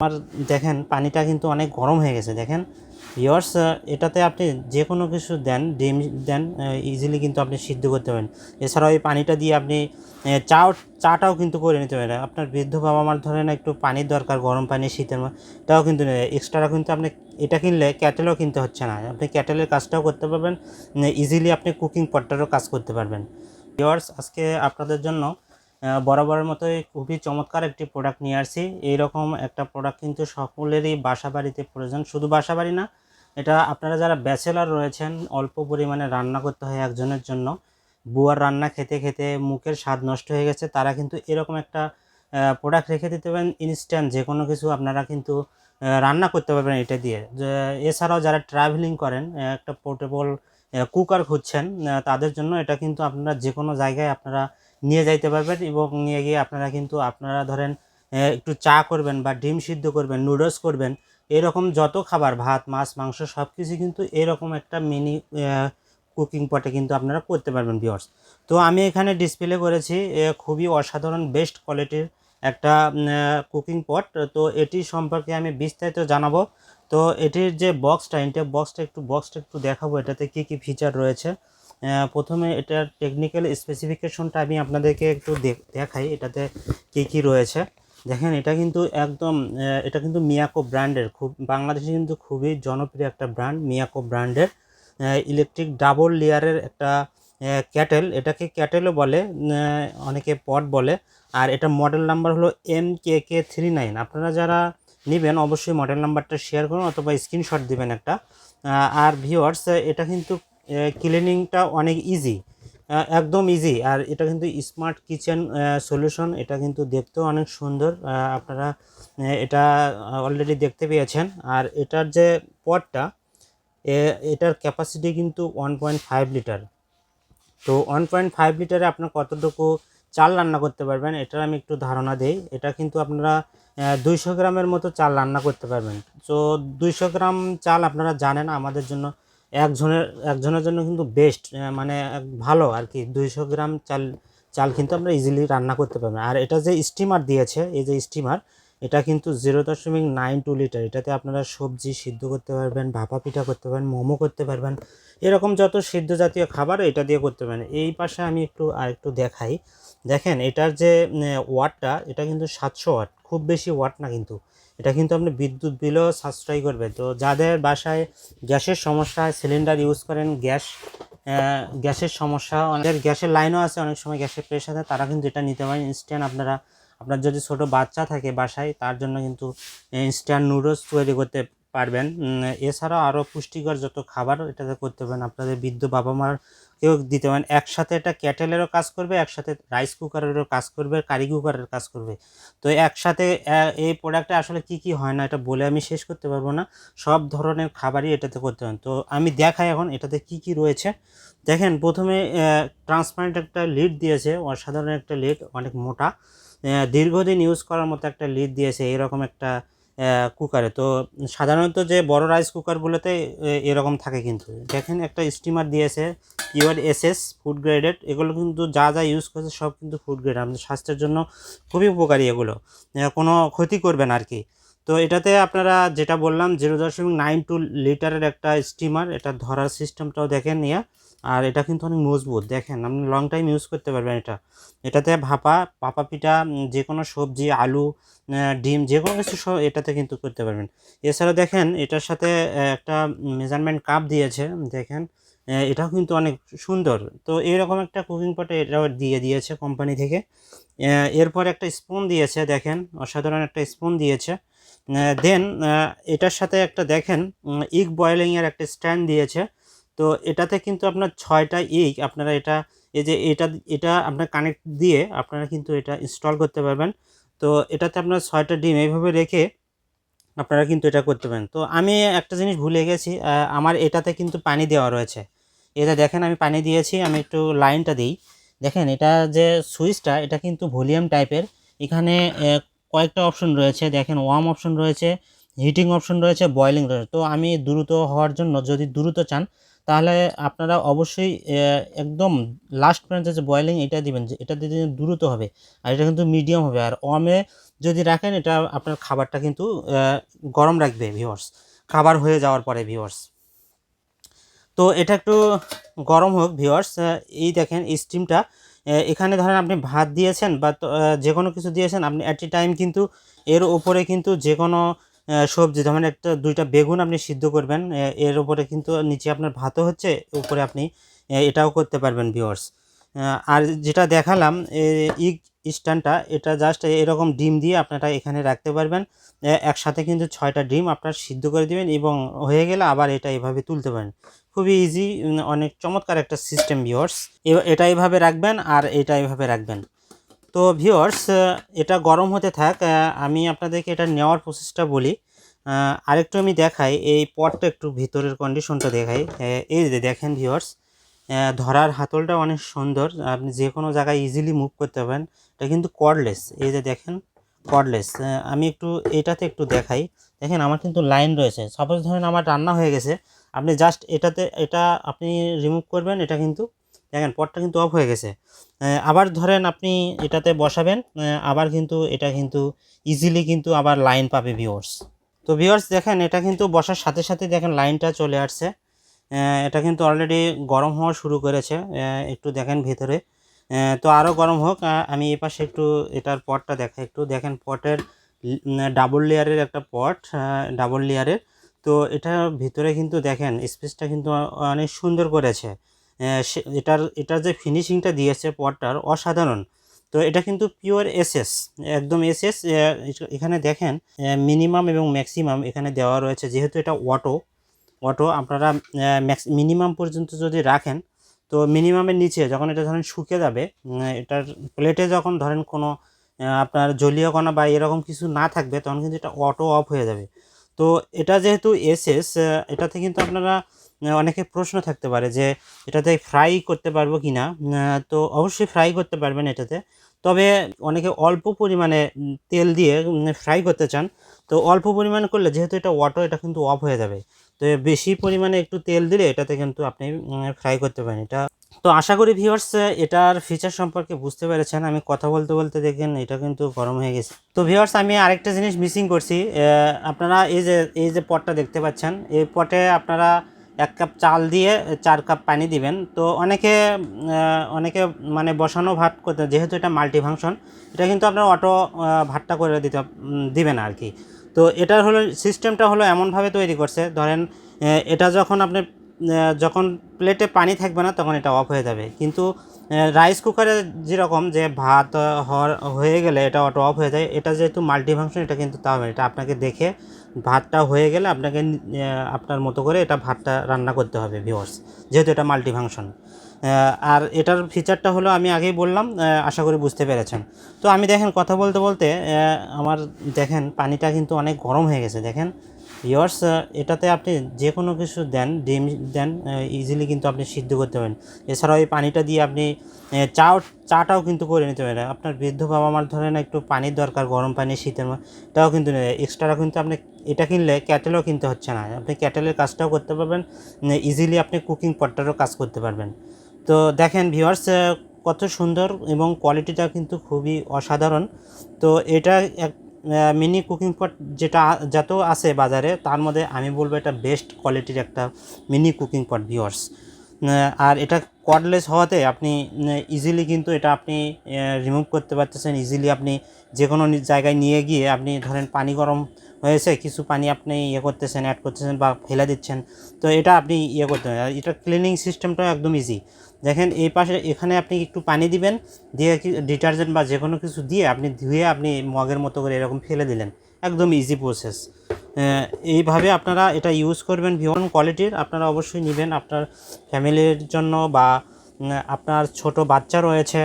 আমার দেখেন পানিটা কিন্তু অনেক গরম হয়ে গেছে। দেখেন ভিউয়ার্স, এটাতে আপনি যে কোনো কিছু দেন, ডিম দেন, ইজিলি কিন্তু আপনি সিদ্ধ করতে পারেন। এছাড়াও এই পানিটা দিয়ে আপনি চাটাও কিন্তু করে নিতে পারেন। আপনার বৃদ্ধ বাবা মার ধরেন একটু পানির দরকার, গরম পানি শীতের এটাও কিন্তু এক্সট্রা কিন্তু আপনি এটা কিনলে ক্যাটেলও কিনতে হচ্ছে না, আপনি ক্যাটেলের কাজটাও করতে পারবেন, ইজিলি আপনি কুকিং পটটারও কাজ করতে পারবেন। ভিউয়ার্স, আজকে আপনাদের জন্য বরাবরের মতোই খুবই চমৎকার একটি প্রোডাক্ট নিয়ে আসছি। এইরকম একটা প্রোডাক্ট কিন্তু সকলেরই বাসা বাড়িতে প্রয়োজন। শুধু বাসা বাড়ি না, এটা আপনারা যারা ব্যাচেলার রয়েছেন, অল্প পরিমাণে রান্না করতে হয় একজনের জন্য, বুয়ার রান্না খেতে খেতে মুখের স্বাদ নষ্ট হয়ে গেছে, তারা কিন্তু এরকম একটা প্রোডাক্ট রেখে দিতে পারেন। ইনস্ট্যান্ট যে কোনো কিছু আপনারা কিন্তু রান্না করতে পারবেন এটা দিয়ে। এছাড়াও যারা ট্রাভেলিং করেন, একটা পোর্টেবল কুকার খুঁজছেন, তাদের জন্য এটা কিন্তু আপনারা যে কোনো জায়গায় আপনারা নিয়ে যাইতে পারবেন এবং নিয়ে গিয়ে আপনারা কিন্তু আপনারা ধরেন একটু চা করবেন বা ডিম সিদ্ধ করবেন, নুডলস করবেন, এরকম যত খাবার, ভাত মাছ মাংস সব কিছু কিন্তু এরকম একটা মিনি কুকিং পটে কিন্তু আপনারা করতে পারবেন ভিউয়ার্স। তো আমি এখানে ডিসপ্লে করেছি খুবই অসাধারণ বেস্ট কোয়ালিটির একটা কুকিং পট। তো এটি সম্পর্কে আমি বিস্তারিত জানাবো। তো এটির যে বক্সটা একটু দেখাবো, এটাতে কি কি ফিচার রয়েছে। প্রথমে এটার টেকনিক্যাল স্পেসিফিকেশনটা আমি আপনাদেরকে একটু দেখাই, এটাতে কি কি রয়েছে। দেখেন এটা কিন্তু একদম এটা কিন্তু মিয়াকো ব্র্যান্ডের, খুব বাংলাদেশে কিন্তু খুবই জনপ্রিয় একটা ব্র্যান্ড, মিয়াকো ব্র্যান্ডের ইলেকট্রিক ডাবল লেয়ারের একটা ক্যাটেল। এটাকে ক্যাটেলও বলে, অনেকে পট বলে। আর এটা মডেল নাম্বার হলো MKK39। আপনারা যারা নেবেন অবশ্যই মডেল নাম্বারটা শেয়ার করুন অথবা স্ক্রিনশট দিবেন একটা। আর ভিউয়ার্স, এটা কিন্তু ক্লিনিংটা অনেক ইজি, একদম ইজি। আর এটা কিন্তু স্মার্ট কিচেন সলিউশন, এটা কিন্তু দেখতেও অনেক সুন্দর। আপনারা এটা অলরেডি দেখতে পেয়েছেন। আর এটার যে পটটা, এটার ক্যাপাসিটি কিন্তু 1.5 লিটার। তো 1.5 লিটারে আপনার কতটুকু চাল রান্না করতে পারবেন এটার আমি একটু ধারণা দেই। এটা কিন্তু আপনারা 200 গ্রামের মতো চাল রান্না করতে পারবেন। তো 200 গ্রাম চাল আপনারা জানেন আমাদের জন্য একজনের জন্য কিন্তু বেস্ট, মানে ভালো আর কি। 200 গ্রাম চাল চাল কিন্তু আমরা ইজিলি রান্না করতে পারবেন। আর এটা যে স্টিমার দিয়েছে, এই যে স্টিমার, এটা কিন্তু 0.92 লিটার। এটাতে আপনারা সবজি সিদ্ধ করতে পারবেন, ভাপা পিঠা করতে পারবেন, মোমো করতে পারবেন, এরকম যত সিদ্ধ জাতীয় খাবার এটা দিয়ে করতে পারেন। এই পাশে আমি আরেকটু দেখাই। দেখেন এটার যে ওয়াটটা, এটা কিন্তু 700 ওয়াট, খুব বেশি ওয়াট না কিন্তু। এটা কিন্তু আপনি বিদ্যুৎ বিলও সাশ্রয় করবে। তো যাদের বাসায় গ্যাসের সমস্যা, সিলিন্ডার ইউজ করেন, গ্যাসের সমস্যা, অনেকের গ্যাসের লাইনও আছে, অনেক সময় গ্যাসের প্রেশার আছে, তারা কিন্তু এটা নিতে পারেন ইনস্ট্যান্ট। আপনার যদি ছোট বাচ্চা থাকে বাসায়, তার জন্য কিন্তু ইনস্ট্যান্ট নুডলস তৈরি করতে পারবেন। এছাড়াও আরও পুষ্টিকর যত খাবার এটাতে করতে পারেন, আপনাদের বৃদ্ধ বাবা মার কেউ দিতে পারেন। একসাথে এটা ক্যাটেলেরও কাজ করবে, একসাথে রাইস কুকারেরও কাজ করবে, কারি কুকারের কাজ করবে। তো একসাথে এই প্রোডাক্টে আসলে কি কি হয় না এটা বলে আমি শেষ করতে পারবো না, সব ধরনের খাবারই এটাতে করতে পারেন। তো আমি দেখাই এখন এটাতে কি কি রয়েছে। দেখেন প্রথমে ট্রান্সপারেন্ট একটা লিড দিয়েছে, অসাধারণ একটা লিড, অনেক মোটা, দীর্ঘদিন ইউজ করার মতো একটা লিড দিয়েছে এরকম একটা কুকারে। তো সাধারণত যে বড় রাইস কুকারগুলোতে এরকম থাকে, কিন্তু দেখেন একটা স্টিমার দিয়েছে URSS ফুড গ্রেডেড। এগুলো কিন্তু যা যা ইউজ করছে সব কিন্তু ফুড গ্রেড, আমাদের স্বাস্থ্যের জন্য খুবই উপকারী, এগুলো কোনো ক্ষতি করবে না আর কি। তো এটাতে আপনারা যেটা বললাম 0.92 লিটারের একটা স্টিমার, এটা ধরার সিস্টেমটাও দেখেন নিয়ে। আর এটা কিন্তু অনেক মজবুত, দেখেন আপনি লং টাইম ইউজ করতে পারবেন এটাতে ভাপা পিঠা, যে কোনো সবজি, আলু, ডিম, যে কোনো কিছু এটাতে কিন্তু করতে পারবেন। এছাড়া দেখেন এটার সাথে একটা মেজারমেন্ট কাপ দিয়েছে, দেখেন এটাও কিন্তু অনেক সুন্দর। তো এরকম একটা কুকিং পটে এটাও দিয়েছে কোম্পানি থেকে। এরপর একটা স্পুন দিয়েছে, দেখেন অসাধারণ একটা স্পুন দিয়েছে। দেন এটার সাথে একটা দেখেন ইগ বয়েলিংয়ের একটা স্ট্যান্ড দিয়েছে। তো এটাতে কিন্তু আপনার 6টা ইগ, আপনারা এটা এই যে এটা আপনার কানেক্ট দিয়ে আপনারা কিন্তু এটা ইনস্টল করতে পারবেন। তো এটাতে আপনার 6টা ডিম এইভাবে রেখে আপনারা কিন্তু এটা করতে পারেন। তো আমি একটা জিনিস ভুলে গেছি, আমার এটাতে কিন্তু পানি দেওয়া রয়েছে। এটা দেখেন আমি পানি দিয়েছি, আমি একটু লাইনটা দিই। দেখেন এটা যে সুইচটা, এটা কিন্তু ভলিউম টাইপের। এখানে কয়েকটা অপশন রয়েছে, দেখেন ওয়ার্ম অপশন রয়েছে, হিটিং অপশন রয়েছে, বয়েলিং রয়েছে। তো আমি দ্রুত হওয়ার জন্য, যদি দ্রুত চান, তাহলে আপনারা অবশ্যই একদম লাস্ট পর্যন্ত যে বয়েলিং এটা দিবেন, যে এটা দিলে দ্রুত হবে। আর এটা কিন্তু মিডিয়াম হবে। আর ওয়ার্মে যদি রাখেন এটা আপনার খাবারটা কিন্তু গরম রাখবে ভিউয়ার্স, খাবার হয়ে যাওয়ার পরে ভিউয়ার্স। তো এটা একটু গরম হোক ভিউয়ার্স। এই দেখেন স্টিমটা, এখানে ধরেন আপনি ভাত দিয়েছেন বা যে কোনো কিছু দিয়েছেন, আপনি অ্যাট এ টাইম কিন্তু এর উপরে কিন্তু যে কোনো সবজি, ধরেন একটা দুইটা বেগুন আপনি সিদ্ধ করবেন, এর উপরে কিন্তু নিচে আপনার ভাতও হচ্ছে, উপরে আপনি এটাও করতে পারবেন ভিউয়ার্স। আর যেটা দেখালাম ইগ স্ট্যান্ডটা, এটা জাস্ট এরকম ডিম দিয়ে আপনারা এখানে রাখতে পারবেন। একসাথে কিন্তু 6টা ডিম আপনার সিদ্ধ করে দিবেন এবং হয়ে গেলে আবার এটা এভাবে তুলতে পারেন। খুবই ইজি, অনেক চমৎকার একটা সিস্টেম ভিউয়ার্স। এটা এইভাবে রাখবেন আর এটা এইভাবে রাখবেন। তো ভিউয়ার্স, এটা গরম হতে থাক, আমি আপনাদেরকে এটা নেওয়ার প্রসেসটা বলি। আরেকটু আমি দেখাই, এই পটটা একটু ভিতরের কন্ডিশনটা দেখাই। এই যে দেখেন ভিউয়ার্স, ধরার হাতলটা অনেক সুন্দর, আপনি যে কোনো জায়গায় ইজিলি মুভ করতে পারেন। এটা কিন্তু কর্ডলেস, এই যে দেখেন কর্ডলেস। আমি একটু এটাতে একটু দেখাই। দেখেন আমার কিন্তু লাইন রয়েছে। সাপোজ ধরেন আমার রান্না হয়ে গেছে, আপনি জাস্ট এটা আপনি রিমুভ করবেন, এটা কিন্তু দেখেন পটটা কিন্তু অফ হয়ে গেছে। আবার ধরেন আপনি এটাতে বসাবেন, আবার কিন্তু এটা কিন্তু ইজিলি কিন্তু আবার লাইন পাবে ভিউয়ার্স। তো ভিউয়ার্স দেখেন, এটা কিন্তু বসার সাথে সাথে দেখেন লাইনটা চলে আসছে। এটা কিন্তু অলরেডি গরম হওয়া শুরু করেছে, একটু দেখেন ভেতরে। তো আরও গরম হোক। আমি এই পাশে একটু এটার পটটা দেখাই, একটু দেখেন পটের ডাবল লেয়ারের একটা পট, ডাবল লেয়ারের। তো এটার ভিতরে কিন্তু দেখেন স্পেসটা কিন্তু অনেক সুন্দর করেছে। এটার যে ফিনিশিংটা দিয়েছে পটটার অসাধারণ। তো এটা কিন্তু পিওর এসএস, একদম এসএস। এখানে দেখেন মিনিমাম এবং ম্যাক্সিমাম এখানে দেওয়া রয়েছে, যেহেতু এটা অটো আপনারা মিনিমাম পর্যন্ত যদি রাখেন, তো মিনিমামের নিচে যখন এটা ধরেন শুকিয়ে যাবে, এটার প্লেটে যখন ধরেন কোনো আপনার জলীয় কণা বা এরকম কিছু না থাকবে, তখন কিন্তু এটা অটো অফ হয়ে যাবে। তো এটা যেহেতু এসএস, এটাতে কিন্তু আপনারা অনেকে প্রশ্ন থাকতে পারে যে এটাতে ফ্রাই করতে পারবো কি না। তো অবশ্যই ফ্রাই করতে পারবেন এটাতে, তবে অনেকে অল্প পরিমাণে তেল দিয়ে ফ্রাই করতে চান। তো অল্প পরিমাণে করলে যেহেতু এটা অটো, এটা কিন্তু অফ হয়ে যাবে। তো বেশি পরিমাণে একটু তেল দিলে এটাতে কিন্তু আপনি ফ্রাই করতে পারেন এটা। তো আশা করি ভিউয়ার্স এটার ফিচার সম্পর্কে বুঝতে পেরেছেন। আমি কথা বলতে বলতে দেখেন এটা কিন্তু গরম হয়ে গেছে। তো ভিউয়ার্স, আমি আরেকটা জিনিস মিসিং করছি। আপনারা এই যে পটটা দেখতে পাচ্ছেন, এই পটে আপনারা 1 কাপ চাল দিয়ে 4 কাপ পানি দিবেন। তো অনেকে মানে বসানো ভাত করতে, যেহেতু এটা মাল্টি ফাংশন, এটা কিন্তু আপনার অটো ভাতটা করে দিবেন আর কি। তো এটার হলো সিস্টেমটা হলো এমনভাবে তৈরি করছে, ধরেন এটা যখন প্লেটে পানি থাকবে না তখন এটা অফ হয়ে যাবে। কিন্তু রাইস কুকারে যেরকম যে ভাত হয়ে গেলে এটা অটো অফ হয়ে যায়, এটা যেহেতু মাল্টি ফাংশন, এটা কিন্তু তা হবে। এটা আপনাকে দেখে ভাতটা হয়ে গেলে আপনাকে আপনার মতো করে এটা ভাতটা রান্না করতে হবে ভিউয়ার্স, যেহেতু এটা মাল্টি ফাংশন। আর এটার ফিচারটা হলো আমি আগেই বললাম, আশা করি বুঝতে পেরেছেন। তো আমি দেখেন কথা বলতে বলতে আমার দেখেন পানিটা কিন্তু অনেক গরম হয়ে গেছে। দেখেন ভিউয়ার্স, এটাতে আপনি যে কোনো কিছু দেন, ডিম দেন, ইজিলি কিন্তু আপনি সিদ্ধ করতে পারেন। এছাড়াও এই পানিটা দিয়ে আপনি চাটাও কিন্তু করে নিতে পারেন। আপনার বৃদ্ধ বাবা মার ধরেন একটু পানির দরকার, গরম পানি শীতের এটাও কিন্তু এক্সট্রা কিন্তু আপনি এটা কিনলে ক্যাটেলও কিনতে হচ্ছে না, আপনি ক্যাটেলের কাজটাও করতে পারবেন, ইজিলি আপনি কুকিং পটটারও কাজ করতে পারবেন। তো দেখেন ভিউয়ার্স, কত সুন্দর এবং কোয়ালিটিটা কিন্তু খুবই অসাধারণ। তো এটা এক মিনি কুকিং পট যেটা যত আছে বাজারে, তার মধ্যে আমি বলবো এটা বেস্ট কোয়ালিটির একটা মিনি কুকিং পট ভিউয়ার্স। আর এটা কর্ডলেস হওয়াতে আপনি ইজিলি কিন্তু এটা আপনি রিমুভ করতে পারতেছেন। ইজিলি আপনি যে কোনো জায়গায় নিয়ে গিয়ে আপনি ধরেন পানি গরম হয়েছে, কিছু পানি আপনি করতেছেন, অ্যাড করতেছেন বা ফেলে দিচ্ছেন, তো এটা আপনি করতে পারেন। আর এটা ক্লিনিং সিস্টেমটাও একদম ইজি। দেখেন এই পাশে এখানে আপনি একটু পানি দিবেন, দিয়ে ডিটারজেন্ট বা যে কোনো কিছু দিয়ে আপনি ধুয়ে আপনি মগের মতো করে এরকম ফেলে দিলেন, একদম ইজি প্রসেস। এইভাবে আপনারা এটা ইউজ করবেন। ভিওন কোয়ালিটির আপনারা অবশ্যই নেবেন আপনার ফ্যামিলির জন্য, বা আপনার ছোট বাচ্চা রয়েছে,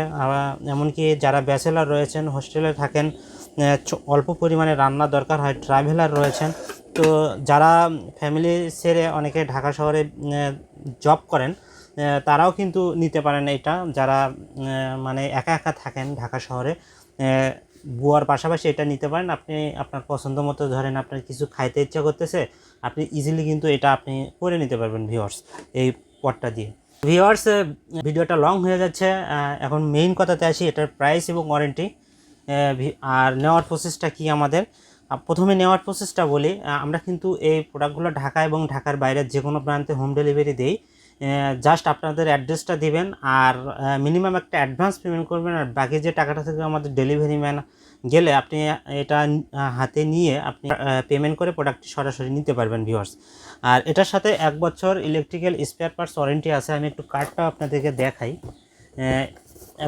এমনকি যারা ব্যাচেলার রয়েছেন, হোস্টেলে থাকেন, অল্প পরিমাণে রান্না দরকার হয়, ট্রাভেলার রয়েছেন, তো যারা ফ্যামিলি ছেড়ে অনেকে ঢাকা শহরে জব করেন, তারাও কিন্তু নিতে পারেন এটা, যারা মানে একা একা থাকেন ঢাকা শহরে, বুয়ার পাশাপাশি এটা নিতে পারেন। আপনি আপনার পছন্দ মতো ধরেন আপনার কিছু খাইতে ইচ্ছা করতেছে, আপনি ইজিলি কিন্তু এটা আপনি করে নিতে পারবেন ভিউয়ার্স এই পটটা দিয়ে। ভিউয়ার্স, ভিডিওটা লং হয়ে যাচ্ছে, এখন মেইন কথাতে আসি, এটার প্রাইস এবং ওয়ারেন্টি। আর নেওয়ার প্রসেসটা কি আমাদের, প্রথমে নেওয়ার প্রসেসটা বলি। আমরা কিন্তু এই প্রোডাক্টগুলো ঢাকা এবং ঢাকার বাইরের যে কোনো প্রান্তে হোম ডেলিভারি দেই। জাস্ট আপনাদের অ্যাড্রেসটা দিবেন আর মিনিমাম একটা অ্যাডভান্স পেমেন্ট করবেন, আর বাকি যে টাকাটা থেকে আমাদের ডেলিভারি ম্যান গেলে আপনি এটা হাতে নিয়ে আপনি পেমেন্ট করে প্রোডাক্টটি সরাসরি নিতে পারবেন ভিউয়ার্স। আর এটার সাথে 1 বছর ইলেকট্রিক্যাল স্পেয়ার পার্টস ওয়ারেন্টি আছে। আমি একটু কার্ডটা আপনাদেরকে দেখাই,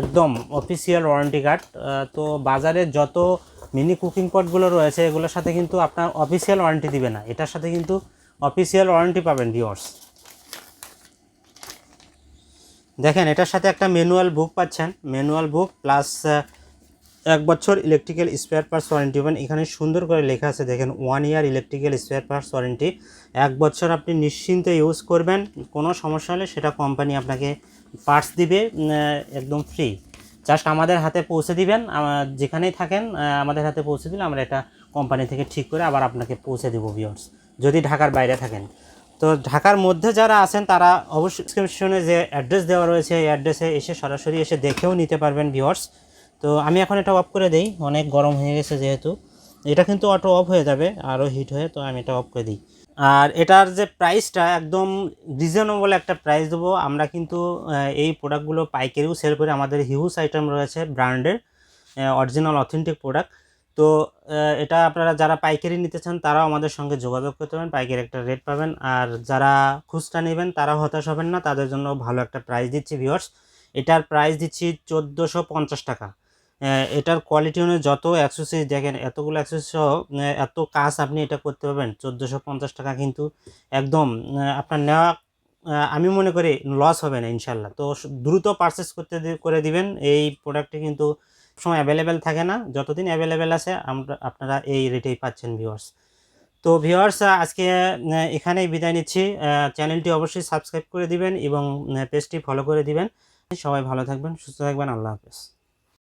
একদম অফিসিয়াল ওয়ারেন্টি কার্ড। তো বাজারে যত মিনি কুকিং পটগুলো রয়েছে এগুলোর সাথে কিন্তু আপনার অফিসিয়াল ওয়ারেন্টি দিবে না, এটার সাথে কিন্তু অফিসিয়াল ওয়ারেন্টি পাবেন ভিউয়ার্স। দেখেন এটার সাথে একটা ম্যানুয়াল বুক পাচ্ছেন, ম্যানুয়াল বুক প্লাস 1 বছর ইলেকট্রিক্যাল স্পেয়ার পার্টস ওয়ারেন্টি পাবেন। এখানে সুন্দর করে লেখা আছে দেখেন 1 ইয়ার ইলেকট্রিক্যাল স্পেয়ার পার্টস ওয়ারেন্টি। 1 বছর আপনি নিশ্চিন্তে ইউজ করবেন, কোনো সমস্যা হলে সেটা কোম্পানি আপনাকে পার্টস দিবে একদম ফ্রি। জাস্ট আমাদের হাতে পৌঁছে দিবেন, যেখানেই থাকেন আমাদের হাতে পৌঁছে দিলে আমরা এটা কোম্পানি থেকে ঠিক করে আবার আপনাকে পৌঁছে দেবো ভিউয়ার্স, যদি ঢাকার বাইরে থাকেন। তো ঢাকার মধ্যে যারা আছেন তারা অবশ্যই ডিসক্রিপশনে যে অ্যাড্রেস দেওয়া রয়েছে এই অ্যাড্রেসে এসে সরাসরি এসে দেখেও নিতে পারবেন ভিউয়ার্স। তো আমি এখন এটা অফ করে দিই, অনেক গরম হয়ে গেছে যেহেতু, এটা কিন্তু অটো অফ হয়ে যাবে আরও হিট হয়ে, তো আমি এটা অফ করে দিই। আর এটার যে প্রাইসটা একদম রিজনেবল একটা প্রাইস দেবো। আমরা কিন্তু এই প্রোডাক্টগুলো পাইকারিও সেল করি, আমাদের হিউজ আইটেম রয়েছে ব্র্যান্ডের অরিজিনাল অথেন্টিক প্রোডাক্ট। তো এটা আপনারা যারা পাইকারি নিতে চান তারাও আমাদের সঙ্গে যোগাযোগ করতে পারেন, পাইকারি একটা রেট পাবেন। আর যারা খুচরা নেবেন তারাও হতাশ হবেন না, তাদের জন্য ভালো একটা প্রাইস দিচ্ছি ভিউয়ার্স। এটার প্রাইস দিচ্ছি 1450 টাকা। এটার কোয়ালিটি অনুযায়ী যত অ্যাক্সেসরিজ দেখেন, এতগুলো অ্যাক্সেসরিজ সহ এত কাজ আপনি এটা করতে পারবেন 1450 টাকা, কিন্তু একদম আপনার নেওয়া আমি মনে করি লস হবে না ইনশাল্লাহ। তো দ্রুত পারচেস করে দিবেন, এই প্রোডাক্টটি কিন্তু সময় অ্যাভেলেবেল থাকে না, যতদিন অ্যাভেলেবেল আছে আপনারা এই রেটেই পাচ্ছেন ভিউয়ার্স। তো ভিউয়ার্স আজকে এখানেই বিদায় নিচ্ছি। চ্যানেলটি অবশ্যই সাবস্ক্রাইব করে দিবেন এবং পেজটি ফলো করে দিবেন। সবাই ভালো থাকবেন, সুস্থ থাকবেন, আল্লাহ হাফেজ।